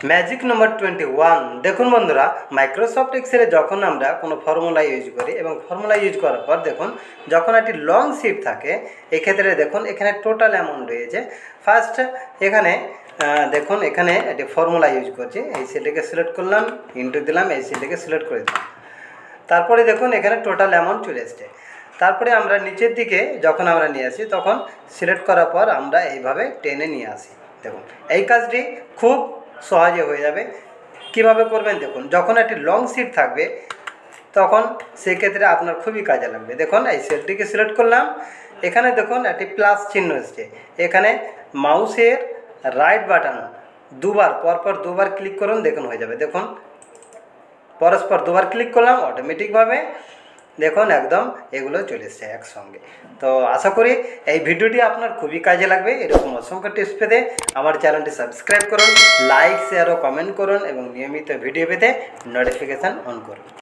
Magic নম্বর 21 দেখুন বন্ধুরা, Microsoft এক্সেলে যখন আমরা কোনো ফর্মুলা ইউজ করি এবং ফর্মুলা ইউজ করার পর দেখুন যখন একটি লং শিট থাকে এক্ষেত্রে দেখুন এখানে টোটাল অ্যামাউন্ট রয়েছে। ফার্স্ট এখানে দেখুন এখানে একটি ফর্মুলা ইউজ করছি, এই সেলটিকে সিলেক্ট করলাম, ইন্টু দিলাম, এই সেলটিকে সিলেক্ট করে দিলাম। তারপরে দেখুন এখানে টোটাল অ্যামাউন্ট চলে এসছে। তারপরে আমরা নিচের দিকে যখন আমরা নিয়ে আসি তখন সিলেক্ট করার পর আমরা এইভাবে টেনে নিয়ে আসি। দেখুন এই কাজটি খুব সহজে হয়ে যাবে। কিভাবে করবেন দেখুন, যখন একটি লং শিট থাকবে তখন সেক্ষেত্রে আপনার খুবই কাজে লাগবে। দেখুন এই সেলটিকে সিলেক্ট করলাম, এখানে দেখুন একটি প্লাস চিহ্ন এসছে, এখানে মাউসের রাইট বাটন পরপর দুবার ক্লিক করুন, দেখুন হয়ে যাবে। দেখুন পরস্পর দুবার ক্লিক করলাম, অটোমেটিকভাবে দেখুন একদম এগুলো চলে এসছে একসঙ্গে। তো আশা করি এই ভিডিওটি আপনার খুবই কাজে লাগবে। এরকম অসংখ্য টিপস পেতে আমার চ্যানেলটি সাবস্ক্রাইব করুন, লাইক শেয়ার ও কমেন্ট করুন এবং নিয়মিত ভিডিও পেতে নোটিফিকেশান অন করুন।